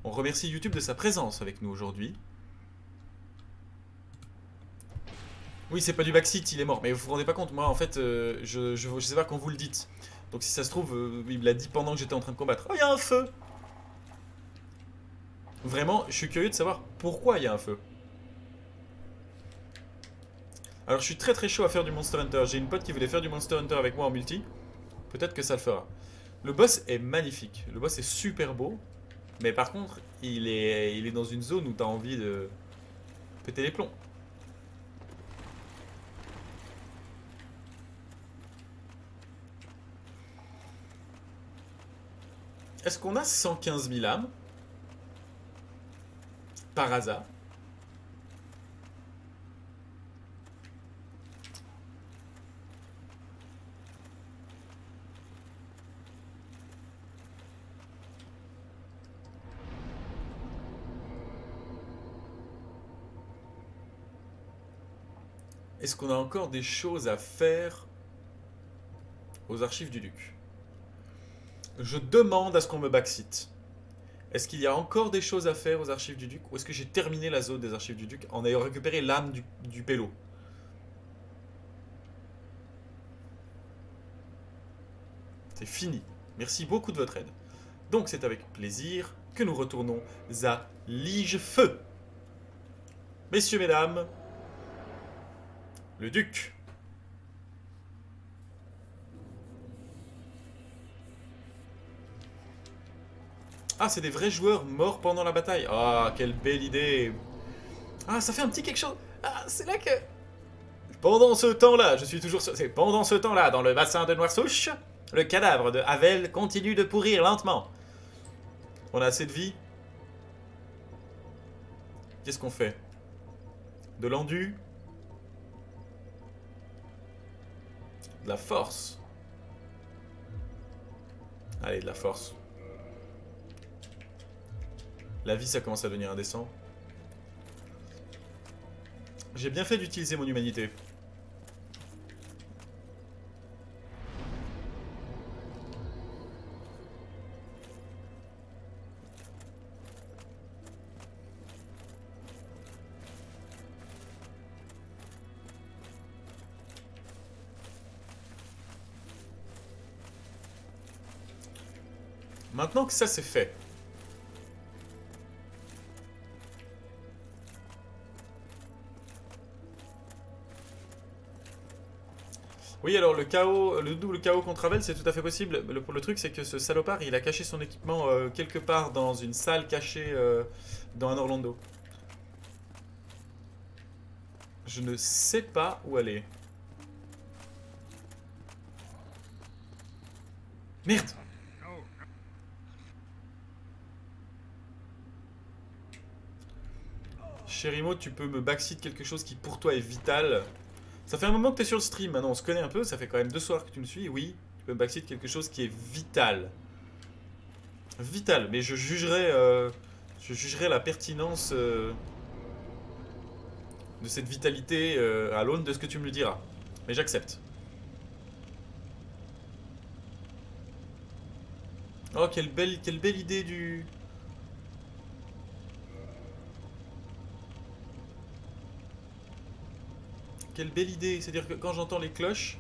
On remercie YouTube de sa présence avec nous aujourd'hui. Oui, c'est pas du backseat, il est mort. Mais vous vous rendez pas compte, moi en fait, je sais pas quand vous le dites. Donc si ça se trouve, il me l'a dit pendant que j'étais en train de combattre. Oh, il y a un feu! Vraiment, je suis curieux de savoir pourquoi il y a un feu. Alors je suis très très chaud à faire du Monster Hunter. J'ai une pote qui voulait faire du Monster Hunter avec moi en multi. Peut-être que ça le fera. Le boss est magnifique. Le boss est super beau. Mais par contre, il est dans une zone où t'as envie de péter les plombs. Est-ce qu'on a 115 000 âmes? Par hasard? Est-ce qu'on a encore des choses à faire aux archives du duc? Je demande à ce qu'on me backseat. Est-ce qu'il y a encore des choses à faire aux archives du duc? Ou est-ce que j'ai terminé la zone des archives du duc en ayant récupéré l'âme du pélo? C'est fini. Merci beaucoup de votre aide. Donc c'est avec plaisir que nous retournons à Ligefeu. Messieurs, mesdames, le duc. Ah, c'est des vrais joueurs morts pendant la bataille. Ah, quelle belle idée. Ah, ça fait un petit quelque chose. Ah, c'est là que... Pendant ce temps-là, je suis toujours... C'est pendant ce temps-là, dans le bassin de Noirsouche, le cadavre de Havel continue de pourrir lentement. On a assez de vie. Qu'est-ce qu'on fait? De l'endu? De la force? Allez, de la force. La vie, ça commence à devenir indécent. J'ai bien fait d'utiliser mon humanité. Maintenant que ça c'est fait, oui, alors le chaos, le double chaos contre Ravel, c'est tout à fait possible. Le truc, c'est que ce salopard, il a caché son équipement quelque part dans une salle cachée dans un Orlando. Je ne sais pas où aller. Merde! Chérimo, tu peux me backseat quelque chose qui pour toi est vital. Ça fait un moment que tu es sur le stream, maintenant on se connaît un peu, ça fait quand même 2 soirs que tu me suis, oui. Tu peux me backseat quelque chose qui est vital. Vital, mais je jugerai la pertinence de cette vitalité à l'aune de ce que tu me le diras. Mais j'accepte. Oh, quelle belle idée du... Quelle belle idée. C'est-à-dire que quand j'entends les cloches...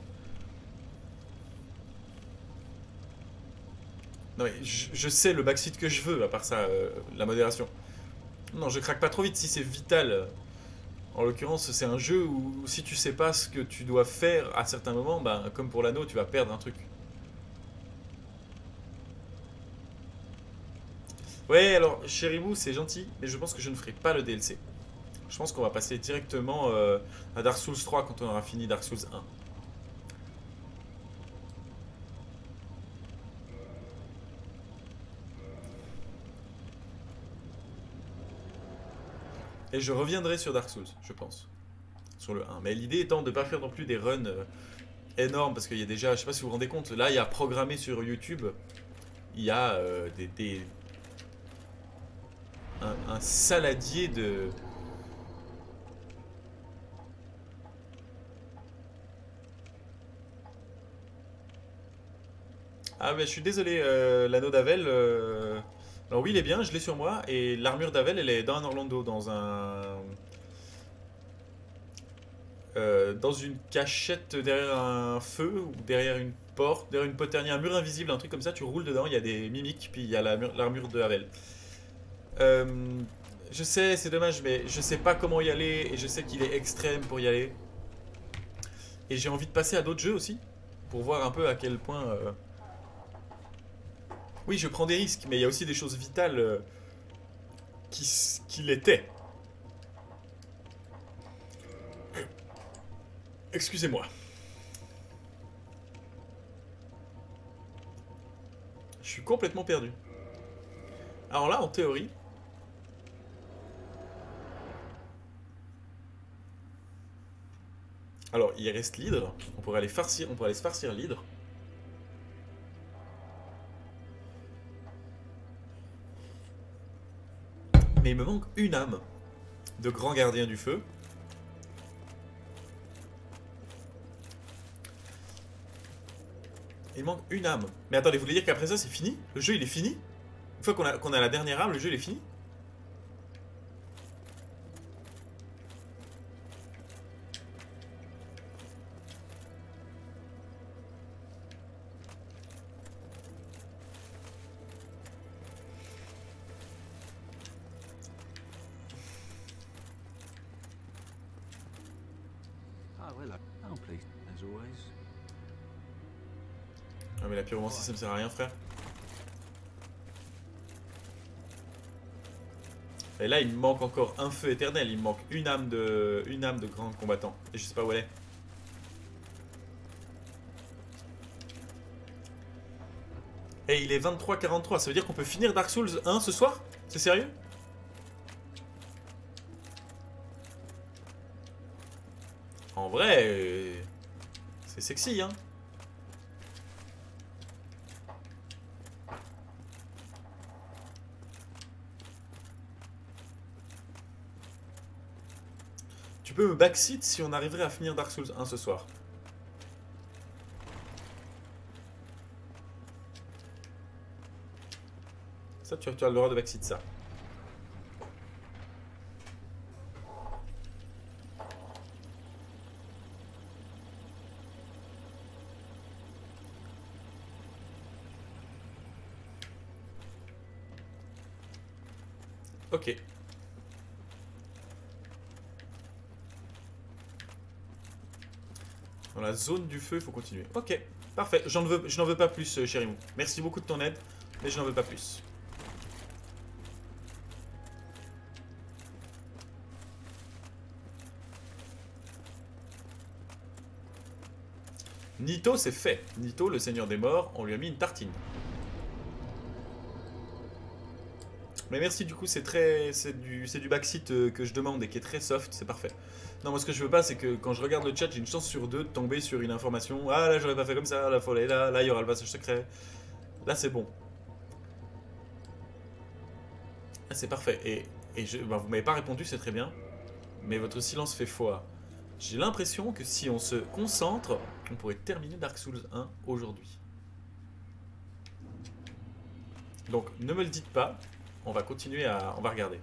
Non mais je sais le backseat que je veux, à part ça, la modération. Non, je craque pas trop vite si c'est vital. En l'occurrence, c'est un jeu où si tu sais pas ce que tu dois faire à certains moments, bah, comme pour l'anneau, tu vas perdre un truc. Ouais, alors, Sheribou, c'est gentil, mais je pense que je ne ferai pas le DLC. Je pense qu'on va passer directement à Dark Souls 3 quand on aura fini Dark Souls 1. Et je reviendrai sur Dark Souls, je pense. Sur le 1. Mais l'idée étant de ne pas faire non plus des runs énormes, parce qu'il y a déjà, je sais pas si vous vous rendez compte, là il y a programmé sur YouTube, il y a un saladier de... Ah mais je suis désolé, l'anneau d'Avel, Alors oui, il est bien, je l'ai sur moi. Et l'armure d'Avel, elle est dans un Orlando, dans une cachette derrière un feu, ou derrière une porte, derrière une poternière, un mur invisible, un truc comme ça. Tu roules dedans, il y a des mimiques, puis il y a l'armure de Havel. Euh, je sais, c'est dommage, mais je sais pas comment y aller, et je sais qu'il est extrême pour y aller. Et j'ai envie de passer à d'autres jeux aussi, pour voir un peu à quel point... Oui, je prends des risques, mais il y a aussi des choses vitales qui l'étaient. Excusez-moi. Je suis complètement perdu. Alors là, en théorie... Alors, il reste l'hydre. On pourrait aller se farcir l'hydre. Mais il me manque une âme de grand gardien du feu. Il manque une âme. Mais attendez, vous voulez dire qu'après ça, c'est fini? Le jeu, il est fini? Une fois qu'on a la dernière âme, le jeu, il est fini? Ah, well, I'm pleased, as always. Ah mais la pyromancie, ça me sert à rien, frère. Et là, il me manque encore un feu éternel. Il me manque une âme de grand combattant. Et je sais pas où elle est. Et il est 23h43. Ça veut dire qu'on peut finir Dark Souls 1 ce soir? C'est sérieux? En vrai, c'est sexy, hein. Tu peux me backseat si on arriverait à finir Dark Souls 1 ce soir. Ça, tu as le droit de backseat ça. Ok. Dans la zone du feu, il faut continuer. Ok, parfait. Je n'en veux pas plus, Chérimou. Merci beaucoup de ton aide, mais je n'en veux pas plus. Nito, c'est fait. Nito, le seigneur des morts, on lui a mis une tartine. Mais merci, du coup, c'est du backseat que je demande et qui est très soft, c'est parfait. Non, moi ce que je veux pas, c'est que quand je regarde le chat, j'ai une chance sur deux de tomber sur une information. Ah là, j'aurais pas fait comme ça, la folle est là, là, il y aura le passage secret. Là, c'est bon. Là, c'est parfait. Bah, vous m'avez pas répondu, c'est très bien. Mais votre silence fait foi. J'ai l'impression que si on se concentre, on pourrait terminer Dark Souls 1 aujourd'hui. Donc, ne me le dites pas. On va continuer à... On va regarder.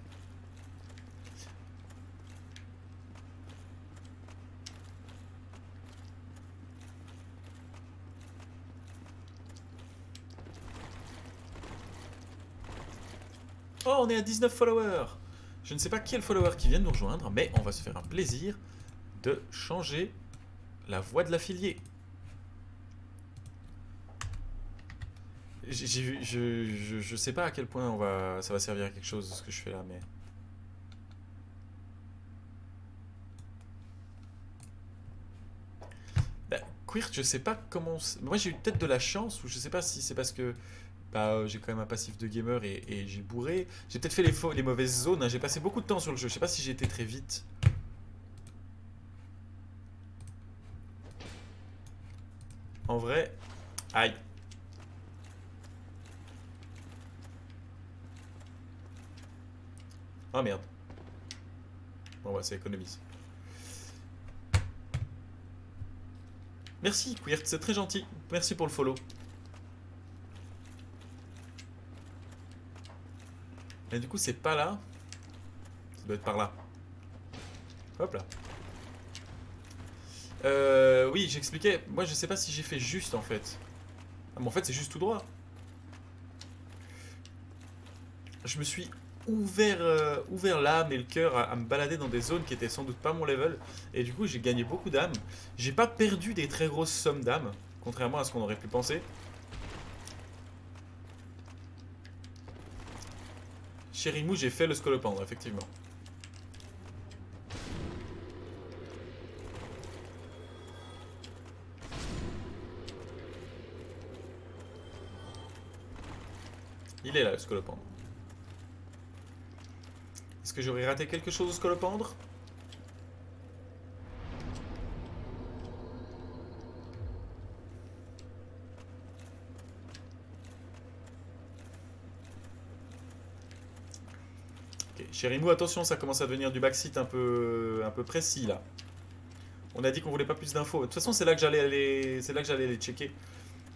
Oh, on est à 19 followers. Je ne sais pas qui est le follower qui vient de nous rejoindre, mais on va se faire un plaisir de changer la voix de l'affilié. Je sais pas à quel point ça va servir à quelque chose ce que je fais là, mais... Bah, Quirt, je sais pas comment... Moi j'ai eu peut-être de la chance, ou je sais pas si c'est parce que bah, j'ai quand même un passif de gamer et j'ai bourré. J'ai peut-être fait les mauvaises zones, hein. J'ai passé beaucoup de temps sur le jeu, je sais pas si j'ai été très vite. En vrai... Aïe. Oh merde. Bon bah ça économise. Merci Quirt, c'est très gentil. Merci pour le follow. Et du coup, c'est pas là. Ça doit être par là. Hop là. Oui, j'expliquais. Moi, je sais pas si j'ai fait juste en fait. Ah, mais en fait, c'est juste tout droit. Je me suis ouvert l'âme et le cœur à me balader dans des zones qui étaient sans doute pas mon level. Et du coup, j'ai gagné beaucoup d'âmes. J'ai pas perdu des très grosses sommes d'âmes, contrairement à ce qu'on aurait pu penser. Chez Rimou, j'ai fait le scolopendre, effectivement. Il est là, le scolopendre. Est-ce que j'aurais raté quelque chose au scolopendre? Ok, chez Rimou, attention, ça commence à devenir du backseat un peu précis, là. On a dit qu'on voulait pas plus d'infos. De toute façon, c'est là que j'allais aller, c'est là que j'allais les checker,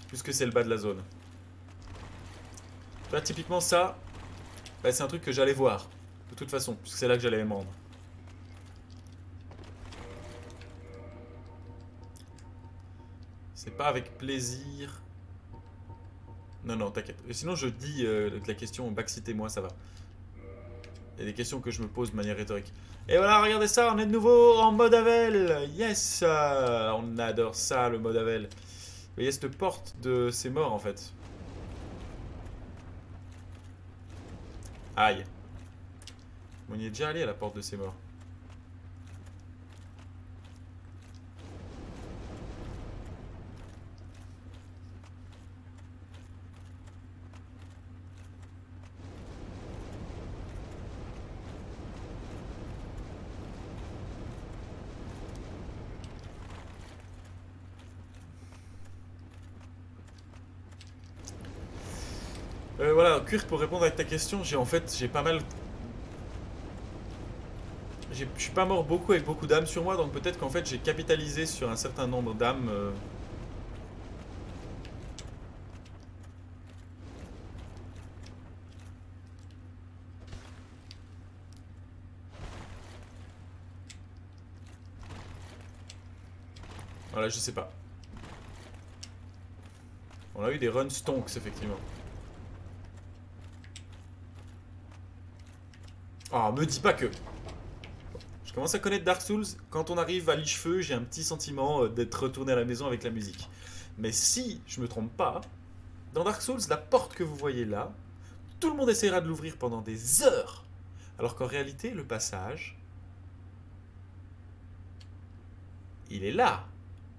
puisque c'est le bas de la zone. Là, typiquement, ça, bah, c'est un truc que j'allais voir, de toute façon, puisque c'est là que j'allais me rendre. C'est pas avec plaisir. Non, non, t'inquiète. Sinon, je dis la question backseatez-moi, ça va. Il y a des questions que je me pose de manière rhétorique. Et voilà, regardez ça, on est de nouveau en mode Havel. Yes, on adore ça, le mode Havel. Vous voyez cette porte de ces morts, en fait. Aïe. On y est déjà allé à la porte de ces morts. Voilà, Kurt, pour répondre à ta question, j'ai pas mal. Je suis pas mort beaucoup avec beaucoup d'âmes sur moi, donc peut-être qu'en fait j'ai capitalisé sur un certain nombre d'âmes. Voilà, je sais pas. On a eu des runs stonks, effectivement. Oh, me dis pas que. Je commence à connaître Dark Souls. Quand on arrive à Lichefeu, j'ai un petit sentiment d'être retourné à la maison avec la musique. Mais si je me trompe pas, dans Dark Souls, la porte que vous voyez là, tout le monde essaiera de l'ouvrir pendant des heures. Alors qu'en réalité, le passage, il est là.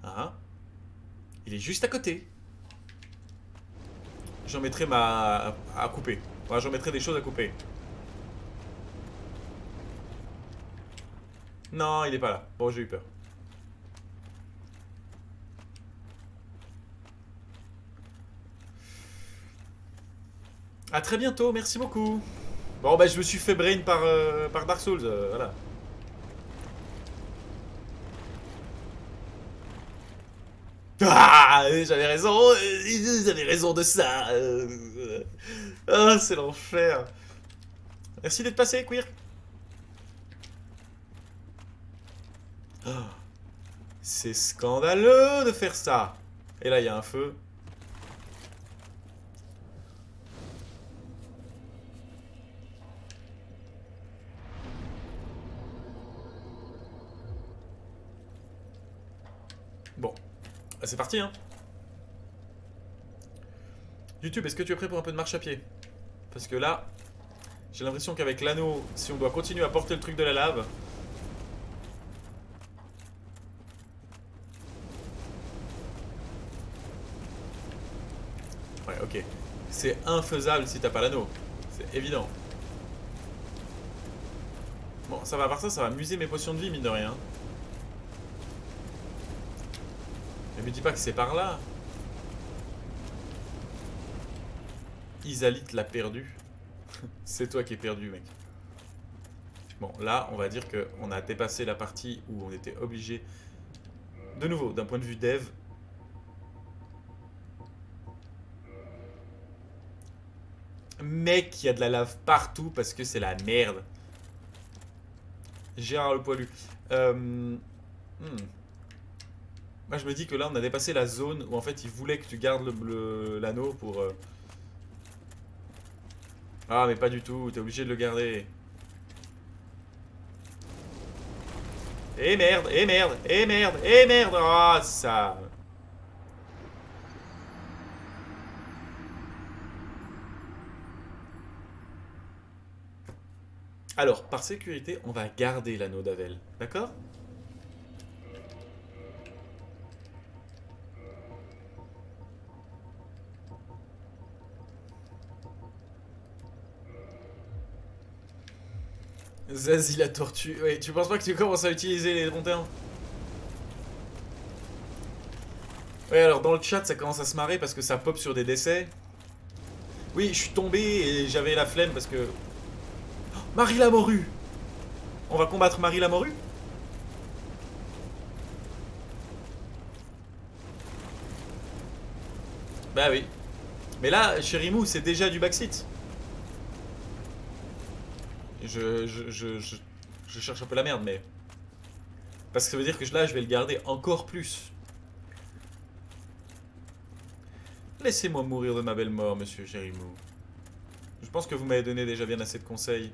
Hein? Il est juste à côté. J'en mettrai à couper. Voilà, j'en mettrai des choses à couper. Non, il est pas là. Bon, j'ai eu peur. À très bientôt, merci beaucoup. Bon, bah, je me suis fait brain par Dark Souls, voilà. Ah, j'avais raison de ça. Ah, c'est l'enfer. Merci d'être passé, Queer. Ah, c'est scandaleux de faire ça. Et là, il y a un feu. Bon, ah, c'est parti, hein. YouTube, est-ce que tu es prêt pour un peu de marche à pied? Parce que là, j'ai l'impression qu'avec l'anneau, si on doit continuer à porter le truc de la lave... Ouais, ok. C'est infaisable si t'as pas l'anneau. C'est évident. Bon, ça va, à part ça, ça va muser mes potions de vie, mine de rien. Mais me dis pas que c'est par là. Isalite l'a perdu. C'est toi qui es perdu, mec. Bon, là, on va dire qu'on a dépassé la partie où on était obligé... De nouveau, d'un point de vue dev... Mec, il y a de la lave partout parce que c'est la merde. Gérard le poilu. Moi je me dis que là on a dépassé la zone où en fait il voulait que tu gardes l'anneau pour... Ah mais pas du tout, t'es obligé de le garder. Eh merde, eh merde, eh merde, eh merde. Ah ça... Alors, par sécurité, on va garder l'anneau d'Avel. D'accord? Zazie la tortue. Ouais, tu penses pas que tu commences à utiliser les ronds-termes? Ouais, alors dans le chat, ça commence à se marrer parce que ça pop sur des décès. Oui, je suis tombé et j'avais la flemme parce que... Oh, Marie la morue! On va combattre Marie la morue? Bah oui. Mais là, chez Rimou, c'est déjà du backseat. Je cherche un peu la merde, mais... Parce que ça veut dire que là, je vais le garder encore plus. Laissez-moi mourir de ma belle mort, monsieur Jérimou. Je pense que vous m'avez donné déjà bien assez de conseils.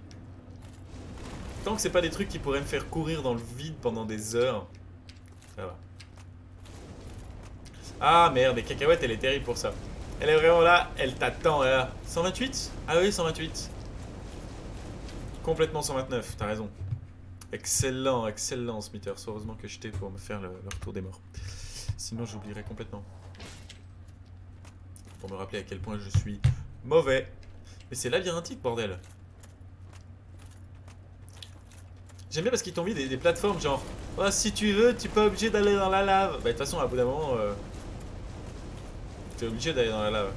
Tant que c'est pas des trucs qui pourraient me faire courir dans le vide pendant des heures, ça va. Ah merde, et Cacahuète, elle est terrible pour ça. Elle est vraiment là, elle t'attend là. 128? Ah oui, 128. Complètement 129, t'as raison. Excellent, excellent, Smithers. Heureusement que j'étais pour me faire le retour des morts. Sinon, j'oublierais complètement. Pour me rappeler à quel point je suis mauvais. Mais c'est labyrinthique, bordel. J'aime bien parce qu'ils t'ont mis des plateformes genre oh, si tu veux, tu es pas obligé d'aller dans la lave. Bah de toute façon, à bout d'un moment, t'es obligé d'aller dans la lave.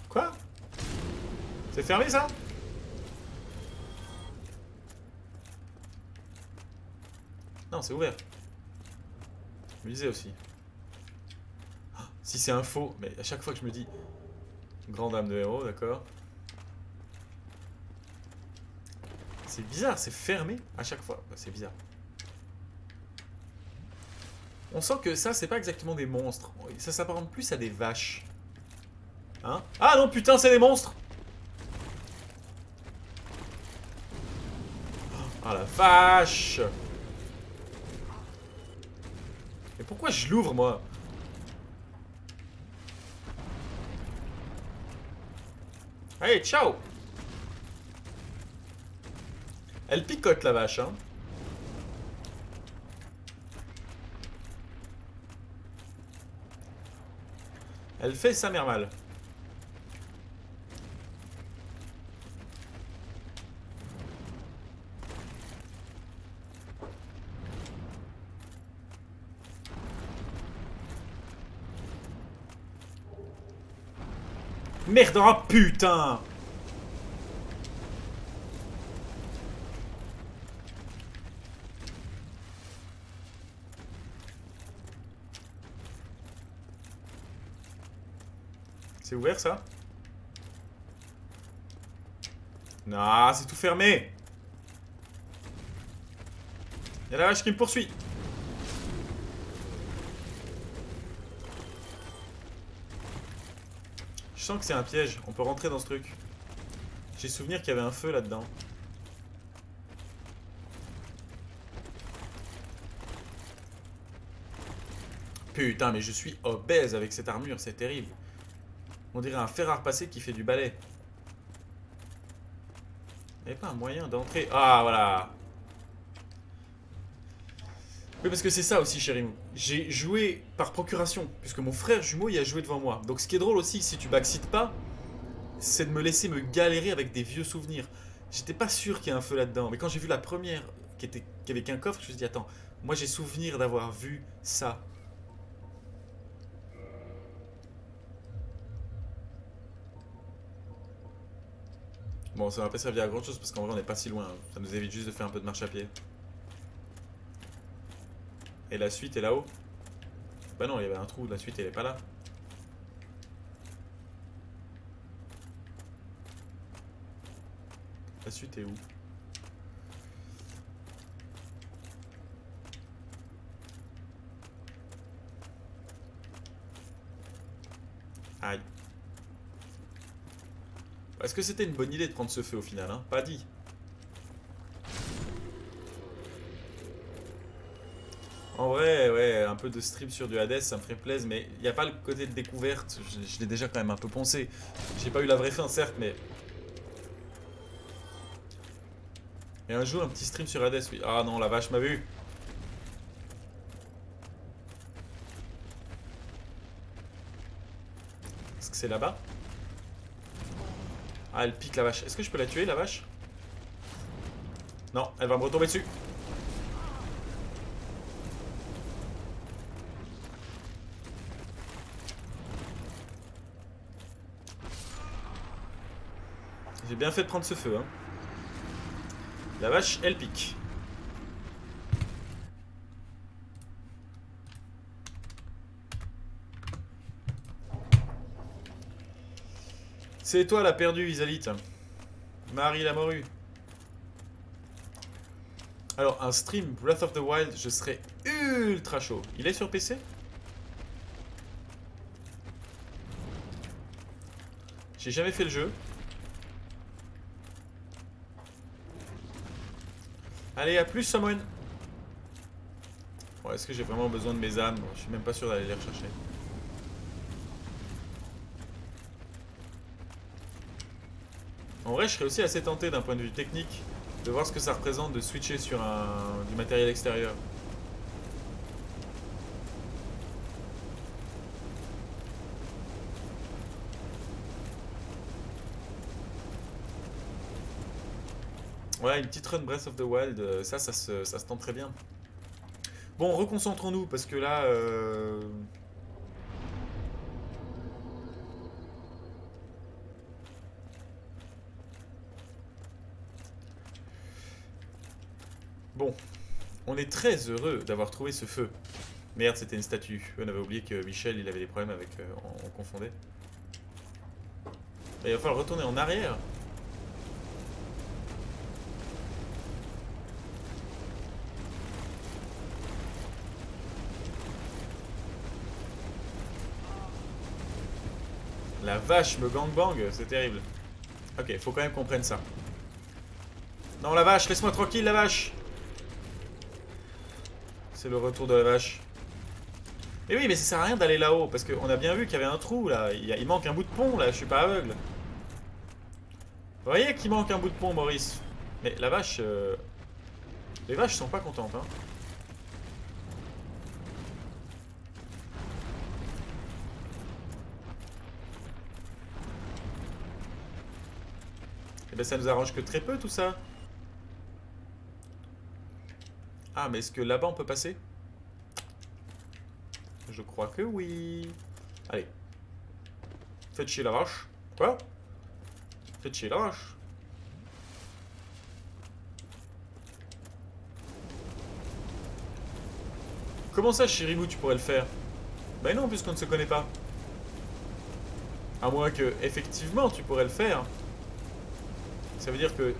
Quoi? C'est fermé ça? Non, c'est ouvert. Je me disais aussi. Ah, si c'est un faux, mais à chaque fois que je me dis grande âme de héros, d'accord. C'est bizarre, c'est fermé à chaque fois. C'est bizarre. On sent que ça, c'est pas exactement des monstres. Ça s'apparente plus à des vaches. Hein? Ah non, putain, c'est des monstres! Ah la vache! Mais pourquoi je l'ouvre, moi? Allez, ciao! Elle picote, la vache, hein. Elle fait sa mère mal. Merde, oh putain! C'est ouvert ça? Non, c'est tout fermé! Y'a la vache qui me poursuit! Je sens que c'est un piège, on peut rentrer dans ce truc. J'ai souvenir qu'il y avait un feu là-dedans. Putain, mais je suis obèse avec cette armure, c'est terrible. On dirait un fer à repasser qui fait du balai. Il n'y a pas un moyen d'entrer. Ah, voilà. Oui, parce que c'est ça aussi, chérie. J'ai joué par procuration, puisque mon frère jumeau y a joué devant moi. Donc ce qui est drôle aussi, si tu backseat pas, c'est de me laisser me galérer avec des vieux souvenirs. J'étais pas sûr qu'il y ait un feu là-dedans, mais quand j'ai vu la première qui avait qu'un coffre, je me suis dit, attends, moi j'ai souvenir d'avoir vu ça. Bon, ça va pas servir à grand chose parce qu'en vrai on est pas si loin. Ça nous évite juste de faire un peu de marche à pied. Et la suite est là-haut? Bah non, il y avait un trou, la suite elle est pas là. La suite est où? Aïe. Est-ce que c'était une bonne idée de prendre ce feu au final, hein? Pas dit. En vrai, ouais, un peu de stream sur du Hades, ça me ferait plaisir, mais il n'y a pas le côté de découverte. Je l'ai déjà quand même un peu poncé. J'ai pas eu la vraie fin, certes, mais... Et un jour, un petit stream sur Hades, oui. Ah non, la vache m'a vu. Est-ce que c'est là-bas? Ah, elle pique la vache. Est-ce que je peux la tuer, la vache? Non, elle va me retomber dessus. J'ai bien fait de prendre ce feu, hein. La vache, elle pique. C'est toi la perdue, Isalite. Marie la morue. Alors, un stream Breath of the Wild, je serais ultra chaud. Il est sur PC? J'ai jamais fait le jeu. Allez, à plus, Samoan. Bon, est-ce que j'ai vraiment besoin de mes âmes? Bon, je suis même pas sûr d'aller les rechercher. En vrai, je serais aussi assez tenté d'un point de vue technique de voir ce que ça représente de switcher sur du matériel extérieur. Ouais, une petite run Breath of the Wild, ça se tente très bien. Bon, reconcentrons-nous, parce que là... Bon, on est très heureux d'avoir trouvé ce feu. Merde, c'était une statue. On avait oublié que Michel, il avait des problèmes avec... on confondait. Mais il va falloir retourner en arrière. La vache me gangbang, c'est terrible. Ok, faut quand même qu'on prenne ça. Non, la vache, laisse-moi tranquille, la vache. C'est le retour de la vache. Mais oui, mais ça sert à rien d'aller là-haut, parce qu'on a bien vu qu'il y avait un trou, là. Il manque un bout de pont, là, je suis pas aveugle. Vous voyez qu'il manque un bout de pont, Maurice. Mais la vache... Les vaches sont pas contentes, hein. Eh ben ça nous arrange que très peu, tout ça. Ah, mais est-ce que là-bas, on peut passer? Je crois que oui. Allez. Faites chier la vache. Quoi? Faites chier la vache. Comment ça, Shirimu, tu pourrais le faire? Ben non, puisqu'on ne se connaît pas. À moins que, effectivement, tu pourrais le faire. Ça veut dire que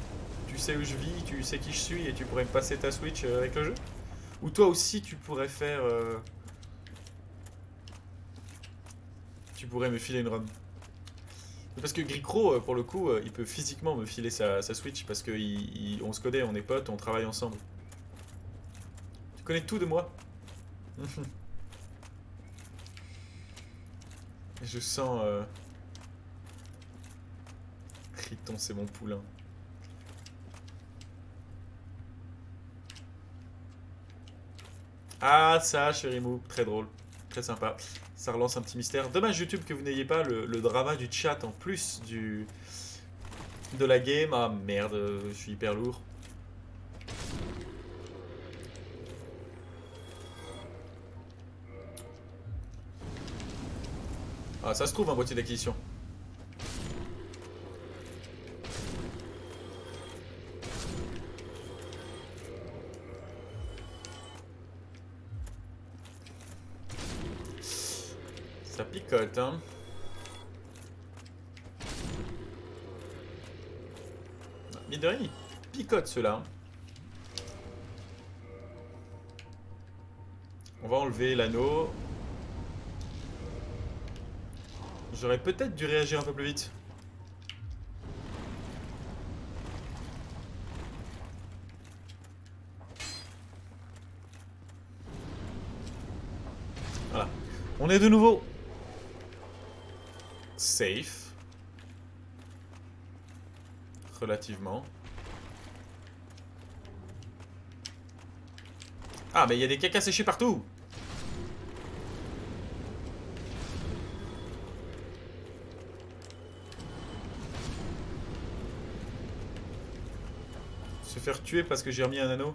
tu sais où je vis, tu sais qui je suis et tu pourrais me passer ta Switch avec le jeu? Ou toi aussi, tu pourrais faire... Tu pourrais me filer une ROM. Parce que Gricro, pour le coup, il peut physiquement me filer sa Switch parce qu'on se connaît, on est potes, on travaille ensemble. Tu connais tout de moi. Je sens... Riton, c'est mon poulain. Ah, ça, Chérimou, très drôle, très sympa. Ça relance un petit mystère. Dommage YouTube que vous n'ayez pas le drama du chat en plus de la game. Ah merde, je suis hyper lourd. Ah, ça se trouve un boîtier d'acquisition. Ça picote, hein. Mine de rien, il picote ceux-là. On va enlever l'anneau. J'aurais peut-être dû réagir un peu plus vite. Voilà. On est de nouveau safe. Relativement. Ah, mais il y a des cacas séchés partout. Se faire tuer parce que j'ai remis un anneau.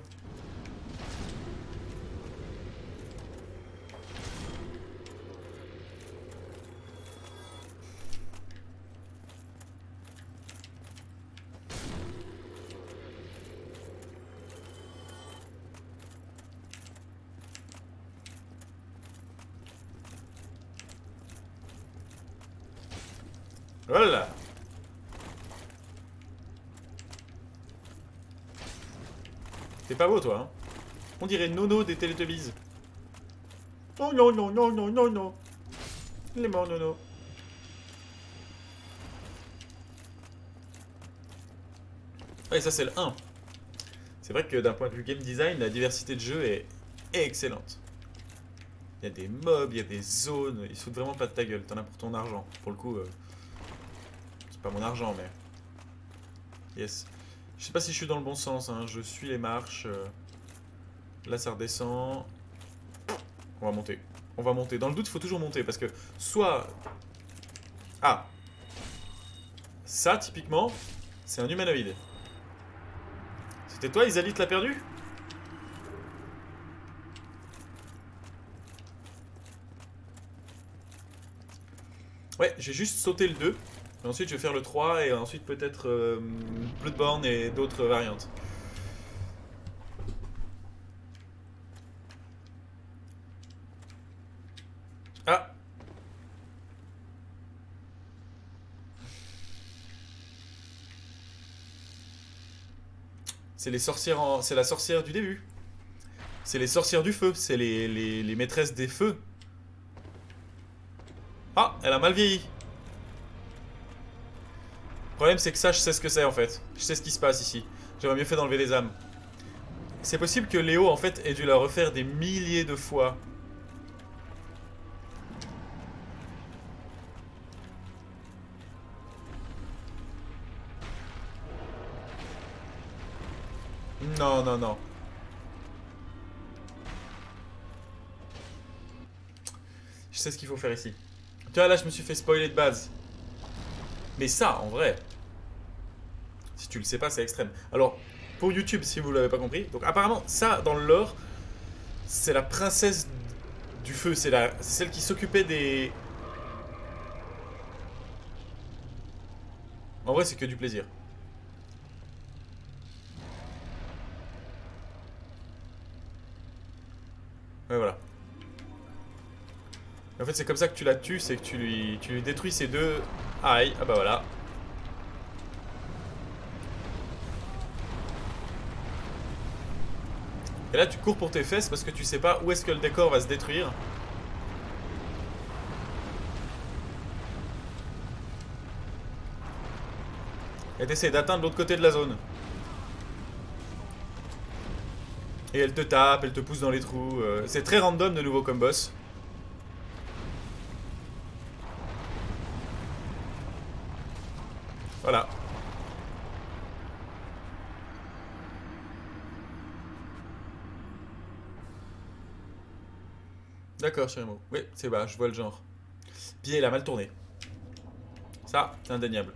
Voilà. T'es pas beau, toi, hein. On dirait Nono des Teletubbies. Oh non, non, non, non, non, non. Il est mort, Nono. Ouais, ça, c'est le 1. C'est vrai que d'un point de vue game design, la diversité de jeu est excellente. Il y a des mobs, il y a des zones. Ils se foutent vraiment pas de ta gueule. T'en as pour ton argent. Pour le coup, c'est pas mon argent, mais... Yes. Je sais pas si je suis dans le bon sens, hein. Je suis les marches. Là, ça redescend. On va monter. On va monter. Dans le doute, il faut toujours monter. Parce que soit... Ah. Ça, typiquement, c'est un humanoïde. C'était toi, Isalit, l'a perdu? Ouais, j'ai juste sauté le 2. Et ensuite, je vais faire le 3. Et ensuite, peut-être Bloodborne et d'autres variantes. Ah. C'est les sorcières en... C'est la sorcière du début. C'est les sorcières du feu. C'est les maîtresses des feux. Ah, elle a mal vieilli. Le problème, c'est que ça, je sais ce que c'est, en fait. Je sais ce qui se passe ici. J'aurais mieux fait d'enlever les âmes. C'est possible que Léo, en fait, ait dû la refaire des milliers de fois. Non, non, non. Je sais ce qu'il faut faire ici. Tu vois, là, je me suis fait spoiler de base. Mais ça, en vrai, si tu le sais pas, c'est extrême. Alors, pour YouTube, si vous l'avez pas compris, donc apparemment, ça, dans le lore, c'est la princesse du feu. C'est celle qui s'occupait des... En vrai, c'est que du plaisir. Ouais, voilà. En fait, c'est comme ça que tu la tues, c'est que tu lui détruis ses deux... Aïe, ah bah voilà. Et là, tu cours pour tes fesses parce que tu sais pas où est-ce que le décor va se détruire. Et t'essaies d'atteindre l'autre côté de la zone. Et elle te tape, elle te pousse dans les trous. C'est très random de nouveau comme boss. Voilà. D'accord, Chirimo. Oui, c'est bas, je vois le genre. Puis il a mal tourné. Ça, c'est indéniable.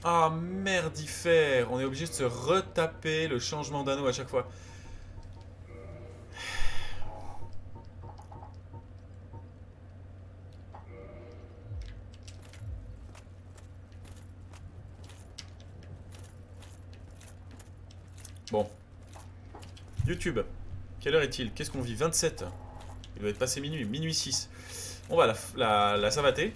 Ah merdifère. On est obligé de se retaper le changement d'anneau à chaque fois. Bon. YouTube. Quelle heure est-il? Qu'est-ce qu'on vit? 27. Il doit être passé minuit. Minuit 6. On va la savater.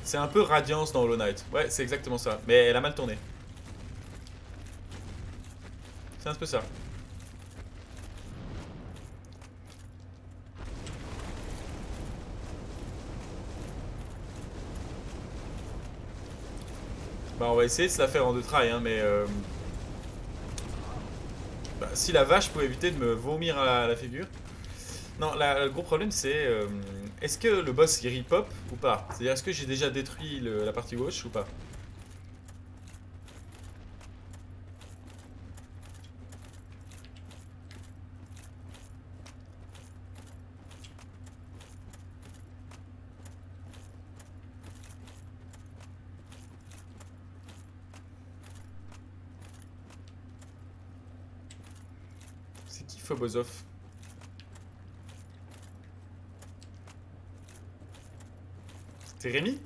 C'est un peu Radiance dans Hollow Knight. Ouais, c'est exactement ça. Mais elle a mal tourné. C'est un peu ça. Bah, on va essayer de se la faire en deux tries, hein, mais... Bah, si la vache pouvait éviter de me vomir à la figure. Non, le gros problème c'est... est-ce que le boss il repop ou pas? C'est-à-dire est-ce que j'ai déjà détruit la partie gauche ou pas? C'est qui Phobosoph? C'est Rémi?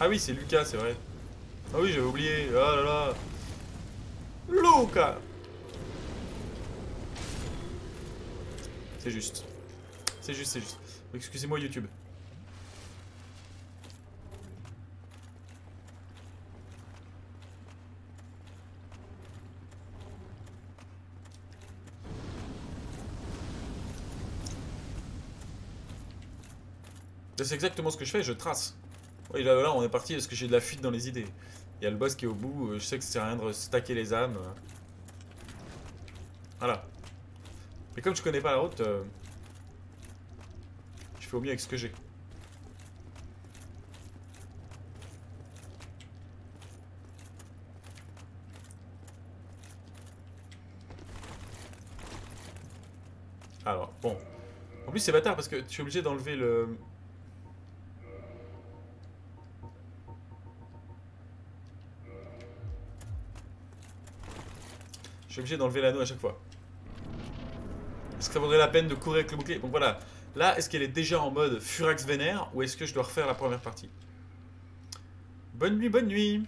Ah oui, c'est Lucas, c'est vrai. Ah oui, j'avais oublié. Oh là là. Lucas. C'est juste. C'est juste, c'est juste. Excusez-moi YouTube. C'est exactement ce que je fais, je trace. Oui, là on est parti parce que j'ai de la fuite dans les idées. Il y a le boss qui est au bout, je sais que ça sert à rien de stacker les âmes. Voilà. Mais comme je connais pas la route, je fais au mieux avec ce que j'ai. Alors, bon. En plus c'est bâtard parce que tu es obligé d'enlever le... Je suis obligé d'enlever l'anneau à chaque fois. Est-ce que ça vaudrait la peine de courir avec le bouclier? Donc voilà. Là, est-ce qu'elle est déjà en mode Furax vénère ou est-ce que je dois refaire la première partie? Bonne nuit, bonne nuit.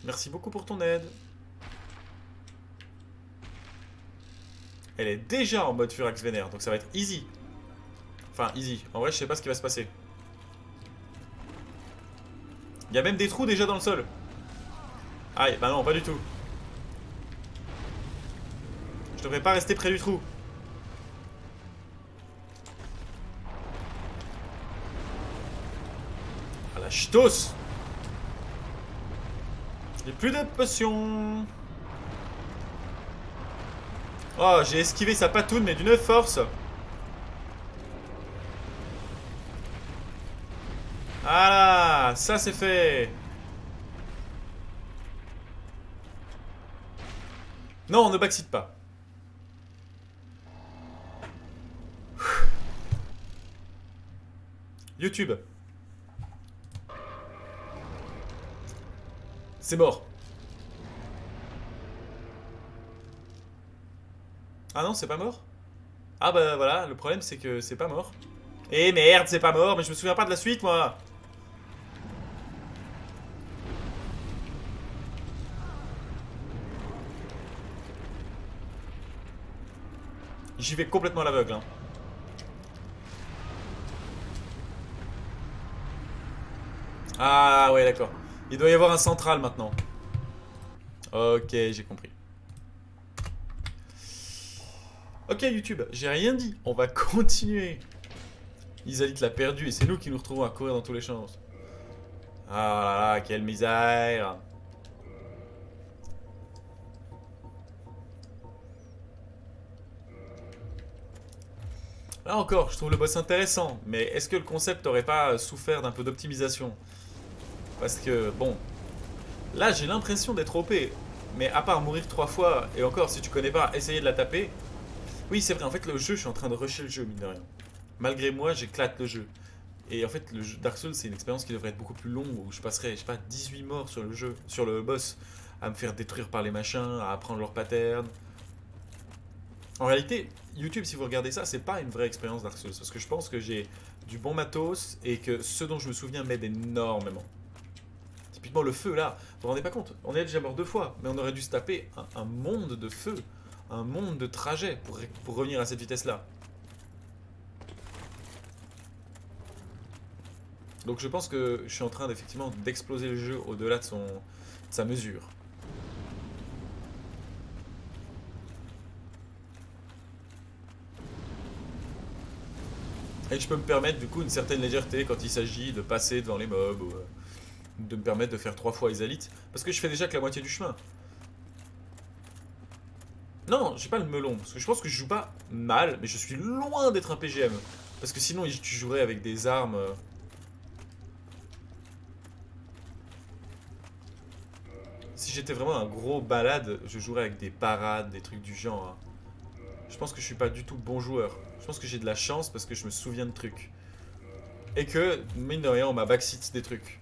Merci beaucoup pour ton aide. Elle est déjà en mode Furax vénère, donc ça va être easy. Enfin, easy. En vrai, je sais pas ce qui va se passer. Il y a même des trous déjà dans le sol. Aïe, bah non, pas du tout. Je devrais pas rester près du trou. Ah la ch'tos. J'ai plus de potions. Oh, j'ai esquivé sa patoune, mais d'une force. Ah là, ça c'est fait. Non, on ne backseat pas. YouTube. C'est mort. Ah non, c'est pas mort? Ah bah voilà, le problème c'est que c'est pas mort. Eh merde, c'est pas mort, mais je me souviens pas de la suite moi. J'y vais complètement à l'aveugle. Hein. Ah ouais, d'accord. Il doit y avoir un central maintenant. Ok, j'ai compris. Ok YouTube, j'ai rien dit. On va continuer. Isalit l'a perdu et c'est nous qui nous retrouvons à courir dans tous les champs. Ah là là, quelle misère. Là encore, je trouve le boss intéressant, mais est-ce que le concept n'aurait pas souffert d'un peu d'optimisation? Parce que, bon, là j'ai l'impression d'être OP, mais à part mourir 3 fois, et encore si tu connais pas, essayer de la taper. Oui c'est vrai, en fait le jeu, je suis en train de rusher le jeu, mine de rien. Malgré moi, j'éclate le jeu. Et en fait, le jeu Dark Souls, c'est une expérience qui devrait être beaucoup plus longue, où je passerais, je sais pas, 18 morts sur le jeu, sur le boss, à me faire détruire par les machins, à apprendre leurs patterns. En réalité, YouTube, si vous regardez ça, c'est pas une vraie expérience Dark Souls, parce que je pense que j'ai du bon matos, et que ce dont je me souviens m'aide énormément. Typiquement le feu, là, vous vous rendez pas compte, on est déjà mort 2 fois, mais on aurait dû se taper un monde de feu, un monde de trajet, pour revenir à cette vitesse-là. Donc je pense que je suis en train d'effectivement d'exploser le jeu au-delà de sa mesure. Et je peux me permettre du coup une certaine légèreté quand il s'agit de passer devant les mobs, ou de me permettre de faire 3 fois Isalith, parce que je fais déjà que la moitié du chemin. Non, j'ai pas le melon, parce que je pense que je joue pas mal, mais je suis loin d'être un PGM. Parce que sinon tu jouerais avec des armes... Si j'étais vraiment un gros balade, je jouerais avec des parades, des trucs du genre. Hein. Je pense que je suis pas du tout bon joueur. Je pense que j'ai de la chance parce que je me souviens de trucs. Et que, mine de rien, on m'a backseat des trucs.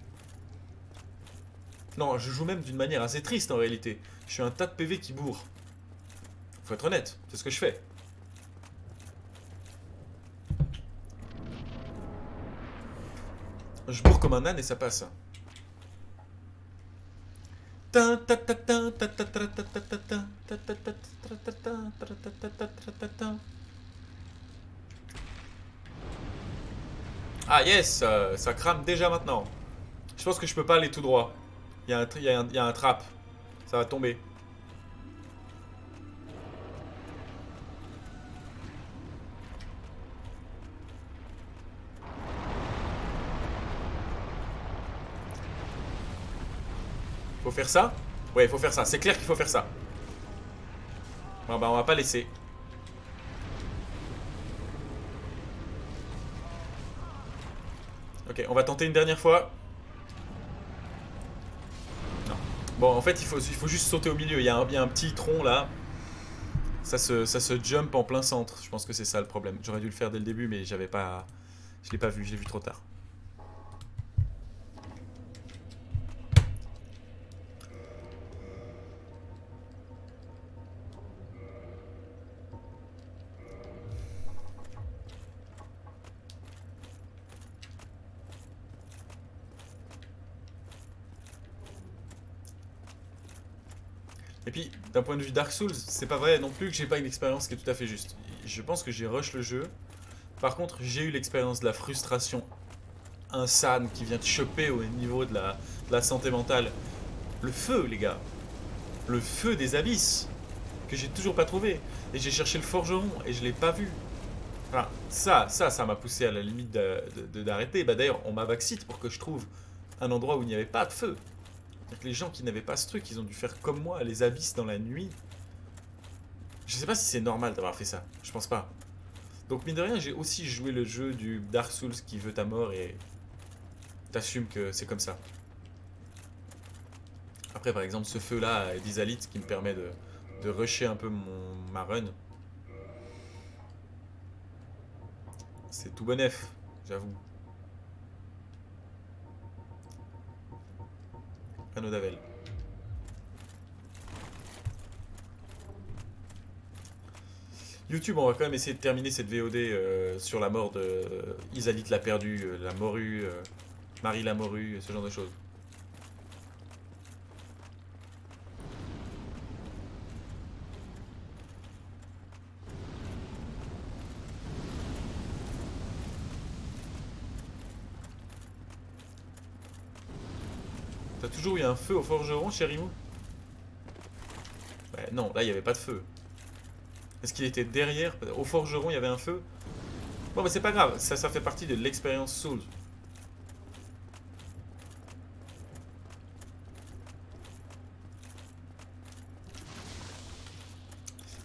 Non, je joue même d'une manière assez triste en réalité. Je suis un tas de PV qui bourre. Faut être honnête, c'est ce que je fais. Je bourre comme un âne et ça passe. Ah yes, ça crame déjà maintenant. Je pense que je peux pas aller tout droit. Il y a un trap. Ça va tomber. Faut faire ça? Ouais, faut faire ça. C'est clair qu'il faut faire ça. Bon, bah, on va pas laisser. Ok, on va tenter une dernière fois. Non. Bon, en fait, il faut juste sauter au milieu. Il y a un petit tronc là. Ça se jump en plein centre. Je pense que c'est ça le problème. J'aurais dû le faire dès le début, mais j'avais pas. Je l'ai pas vu, je l'ai vu trop tard. Et puis, d'un point de vue Dark Souls, c'est pas vrai non plus que j'ai pas une expérience qui est tout à fait juste. Je pense que j'ai rush le jeu. Par contre, j'ai eu l'expérience de la frustration insane qui vient te choper au niveau de la santé mentale. Le feu, les gars. Le feu des abysses. Que j'ai toujours pas trouvé. Et j'ai cherché le forgeron et je l'ai pas vu. Enfin, ça m'a poussé à la limite d'arrêter. Bah d'ailleurs, on m'a backseat pour que je trouve un endroit où il n'y avait pas de feu. Donc les gens qui n'avaient pas ce truc, ils ont dû faire comme moi, les abysses dans la nuit. Je sais pas si c'est normal d'avoir fait ça. Je pense pas. Donc mine de rien, j'ai aussi joué le jeu du Dark Souls qui veut ta mort et t'assumes que c'est comme ça. Après par exemple ce feu là d'Isalith qui me permet de rusher un peu ma run. C'est tout bonef, j'avoue. Anneau d'Avel. YouTube, on va quand même essayer de terminer cette VOD sur la mort de Isalith la perdue, la morue, Marie la morue, ce genre de choses. T'as toujours eu un feu au forgeron, Chérimou? Ouais, non, là il n'y avait pas de feu. Est-ce qu'il était derrière? Au forgeron, il y avait un feu? Bon, mais c'est pas grave, ça fait partie de l'expérience Souls.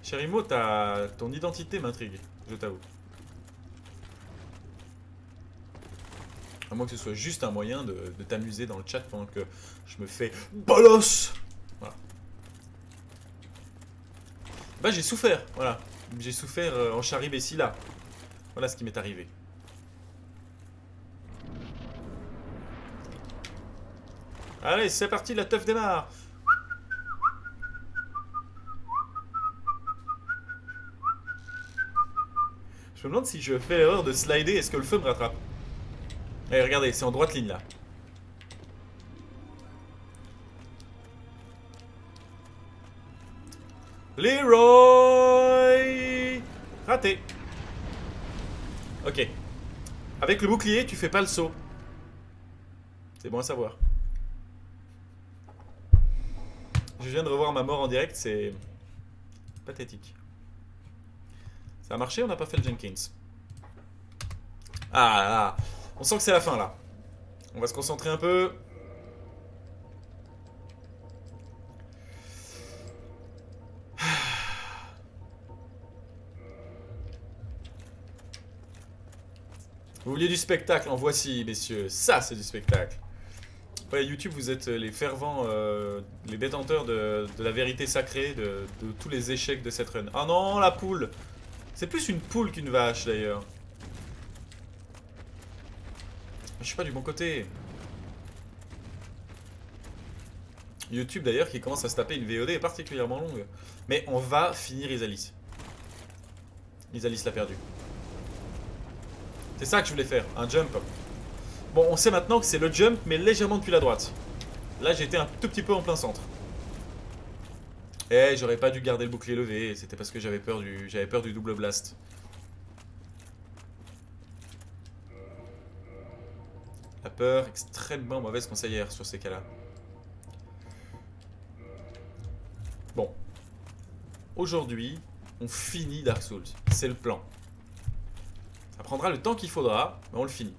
Chérimo, ton identité m'intrigue, je t'avoue. À moins que ce soit juste un moyen de t'amuser dans le chat pendant que je me fais bolos. Voilà. Bah j'ai souffert, voilà. J'ai souffert en Charibessi là. Voilà ce qui m'est arrivé. Allez, c'est parti, la teuf démarre. Je me demande si je fais l'erreur de slider, est-ce que le feu me rattrape? Allez, regardez, c'est en droite ligne là. Leroy! Raté. Ok. Avec le bouclier, tu fais pas le saut. C'est bon à savoir. Je viens de revoir ma mort en direct, c'est pathétique. Ça a marché, on n'a pas fait le Jenkins. Ah là, on sent que c'est la fin là. On va se concentrer un peu. Vous vouliez du spectacle, en voici, messieurs. Ça, c'est du spectacle. Ouais, YouTube, vous êtes les fervents, les détenteurs de la vérité sacrée, de tous les échecs de cette run. Ah non, la poule! C'est plus une poule qu'une vache, d'ailleurs. Je suis pas du bon côté. YouTube, d'ailleurs, qui commence à se taper une VOD particulièrement longue. Mais on va finir Isalis. Isalis l'a perdu. C'est ça que je voulais faire, un jump. Bon, on sait maintenant que c'est le jump, mais légèrement depuis la droite. Là, j'étais un tout petit peu en plein centre. Eh, j'aurais pas dû garder le bouclier levé, c'était parce que j'avais peur du double blast. La peur, extrêmement mauvaise conseillère sur ces cas-là. Bon. Aujourd'hui, on finit Dark Souls. C'est le plan. Ça prendra le temps qu'il faudra, mais on le finit.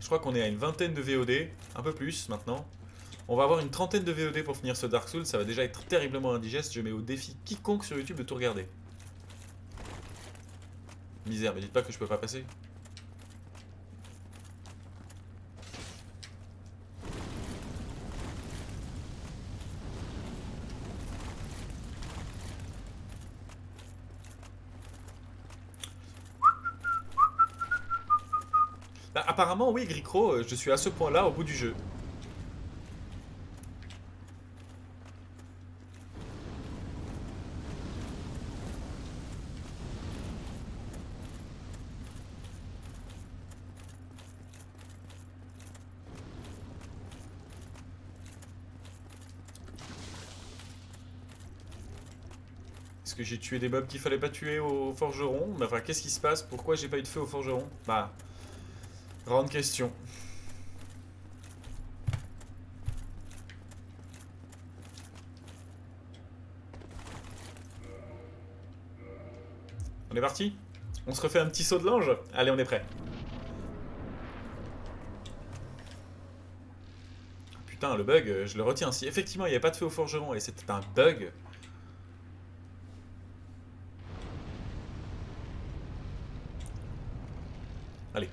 Je crois qu'on est à une vingtaine de VOD, un peu plus maintenant. On va avoir une trentaine de VOD pour finir ce Dark Souls, ça va déjà être terriblement indigeste. Je mets au défi quiconque sur YouTube de tout regarder. Misère, mais dites pas que je peux pas passer. Bah, apparemment, oui, Gricro, je suis à ce point-là au bout du jeu. Est-ce que j'ai tué des mobs qu'il fallait pas tuer au forgeron? Mais enfin, qu'est-ce qui se passe? Pourquoi j'ai pas eu de feu au forgeron? Bah, grande question. On est parti? On se refait un petit saut de l'ange? Allez, on est prêt. Putain, le bug, je le retiens. Si effectivement il n'y avait pas de feu au forgeron et c'était un bug... Allez.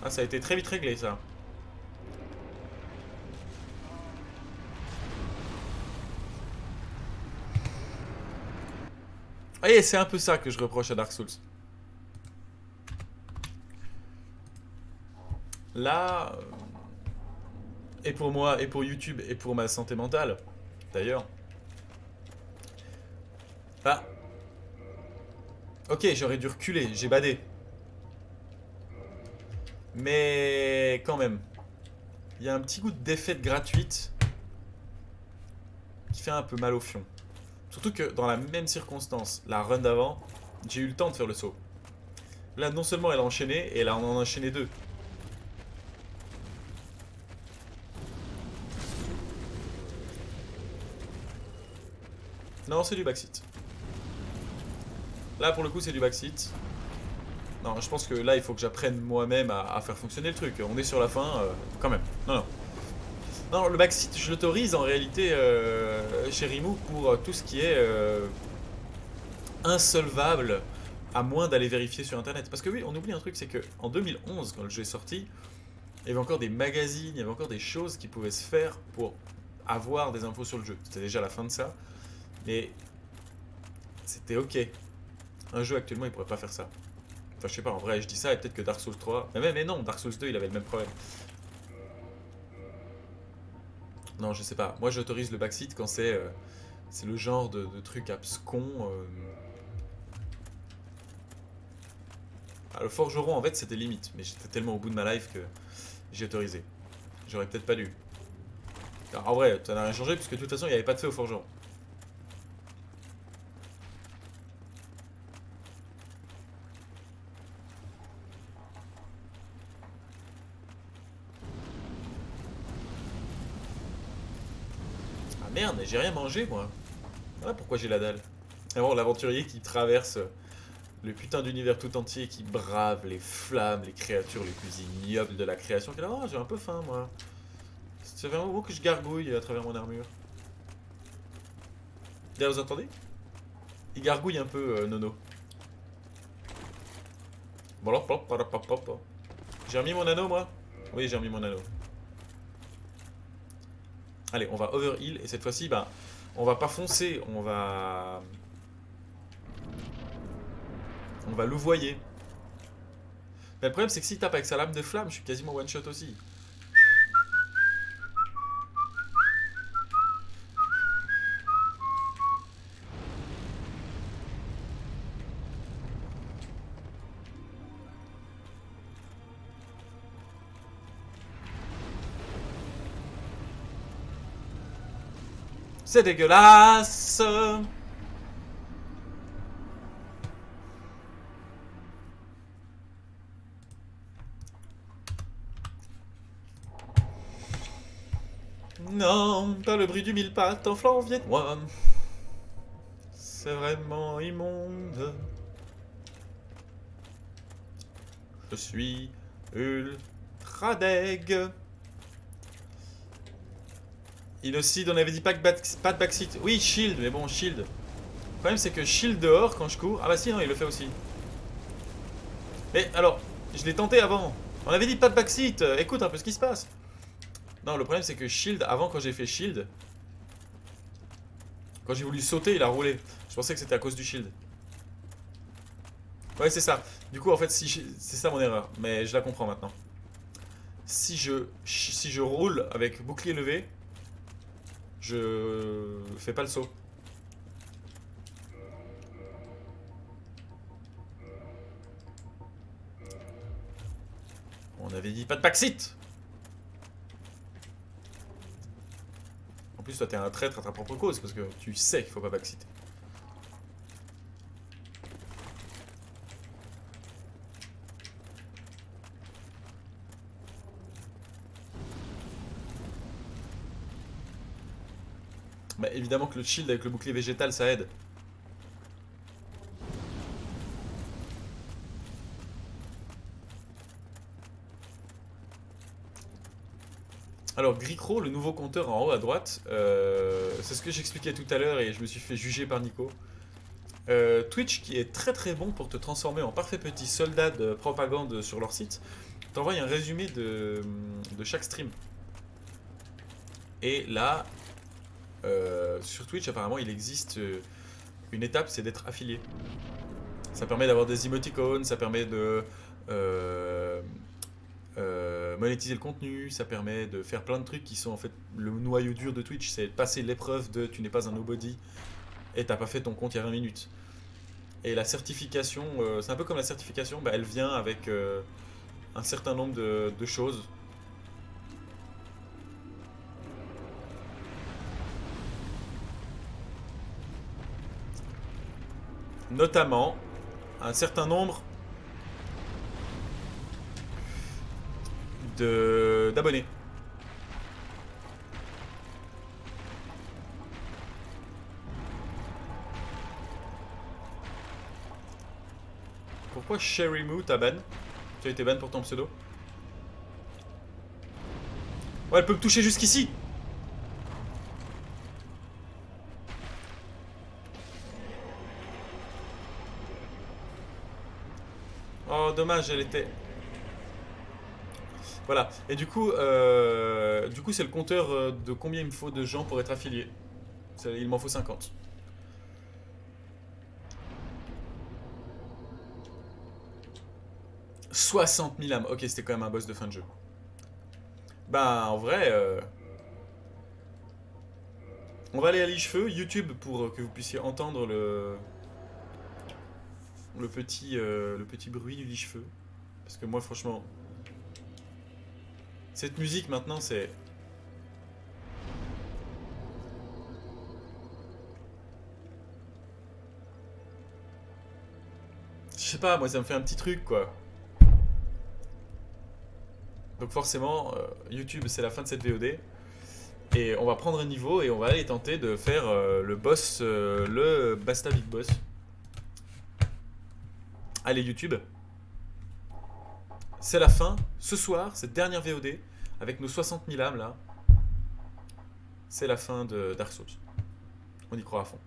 Ah, ça a été très vite réglé, ça. Et c'est un peu ça que je reproche à Dark Souls. Là... Et pour moi, et pour YouTube, et pour ma santé mentale, d'ailleurs. Bah... Ok, j'aurais dû reculer, j'ai badé. Mais... quand même. Il y a un petit goût de défaite gratuite qui fait un peu mal au fion. Surtout que dans la même circonstance, la run d'avant, j'ai eu le temps de faire le saut. Là, non seulement elle a enchaîné, et là on en a enchaîné deux. Non, c'est du backseat. Là, pour le coup, c'est du backseat. Non, je pense que là, il faut que j'apprenne moi-même à faire fonctionner le truc. On est sur la fin, quand même. Non, non. Non, le backseat, je l'autorise en réalité chez Remove pour tout ce qui est insolvable, à moins d'aller vérifier sur internet. Parce que oui, on oublie un truc, c'est que en 2011, quand le jeu est sorti, il y avait encore des magazines, il y avait encore des choses qui pouvaient se faire pour avoir des infos sur le jeu. C'était déjà la fin de ça. Mais c'était ok. Un jeu actuellement, il pourrait pas faire ça. Enfin, je sais pas, en vrai, je dis ça et peut-être que Dark Souls 3... Mais non, Dark Souls 2, il avait le même problème. Non, je sais pas. Moi, j'autorise le backseat quand c'est le genre de truc abscon. Ah, le forgeron, en fait, c'était limite. Mais j'étais tellement au bout de ma life que j'ai autorisé. J'aurais peut-être pas dû. Alors, en vrai, ça n'a rien changé puisque de toute façon, il n'y avait pas de feu au forgeron. Ah merde, j'ai rien mangé, moi. Voilà pourquoi j'ai la dalle. Et bon, l'aventurier qui traverse le putain d'univers tout entier, qui brave les flammes, les créatures les plus ignobles de la création. Qui est là, oh, j'ai un peu faim, moi. C'est vraiment beau que je gargouille à travers mon armure. D'ailleurs, vous entendez? Il gargouille un peu, Nono. Bon alors, pop, pop, pop, pop, pop. J'ai remis mon anneau, moi? Oui, j'ai remis mon anneau. Allez, on va overheal, et cette fois-ci, bah, on va pas foncer, on va louvoyer. Mais le problème, c'est que s'il tape avec sa lame de flamme, je suis quasiment one-shot aussi. C'est dégueulasse! Non, pas le bruit du mille pattes en flanc viennois. C'est vraiment immonde. Je suis ultra deg. Innocide, on avait dit pas de backseat. Oui, shield, mais bon, shield. Le problème, c'est que shield dehors quand je cours. Ah bah si, non, il le fait aussi. Mais alors, je l'ai tenté avant. On avait dit pas de backseat. Écoute un peu ce qui se passe. Non, le problème, c'est que shield, avant, quand j'ai fait shield, quand j'ai voulu sauter, il a roulé. Je pensais que c'était à cause du shield. Ouais, c'est ça. Du coup, en fait, c'est ça mon erreur. Mais je la comprends maintenant. Si je roule avec bouclier levé, je fais pas le saut. On avait dit pas de backseat. En plus, toi, t'es un traître à ta propre cause parce que tu sais qu'il faut pas backseat. Bah évidemment que le shield avec le bouclier végétal ça aide. Alors Gricro, le nouveau compteur en haut à droite, c'est ce que j'expliquais tout à l'heure et je me suis fait juger par Nico. Twitch qui est très très bon pour te transformer en parfait petit soldat de propagande sur leur site, t'envoie un résumé de chaque stream. Et là, sur Twitch apparemment il existe une étape, c'est d'être affilié. Ça permet d'avoir des émoticônes, ça permet de monétiser le contenu, ça permet de faire plein de trucs qui sont en fait le noyau dur de Twitch, c'est passer l'épreuve de tu n'es pas un nobody et t'as pas fait ton compte il y a 20 minutes. Et la certification, c'est un peu comme la certification, bah, elle vient avec un certain nombre de choses. Notamment un certain nombre d'abonnés. Pourquoi Sherry Moo t'a ban? Tu as été ban pour ton pseudo? Ouais, elle peut me toucher jusqu'ici. Oh, dommage, elle était... Voilà. Et du coup c'est le compteur de combien il me faut de gens pour être affilié. Il m'en faut 50. « 60 000 âmes. Ok, c'était quand même un boss de fin de jeu. Bah, en vrai... on va aller à l'Ichefeu, YouTube, pour que vous puissiez entendre le petit bruit du Lichefeu. Parce que moi, franchement... Cette musique, maintenant, c'est... Je sais pas, moi, ça me fait un petit truc, quoi. Donc forcément, YouTube, c'est la fin de cette VOD. Et on va prendre un niveau et on va aller tenter de faire le boss, le Basta Big Boss. Allez YouTube. C'est la fin, ce soir, cette dernière VOD, avec nos 60 000 âmes là. C'est la fin de Dark Souls. On y croit à fond.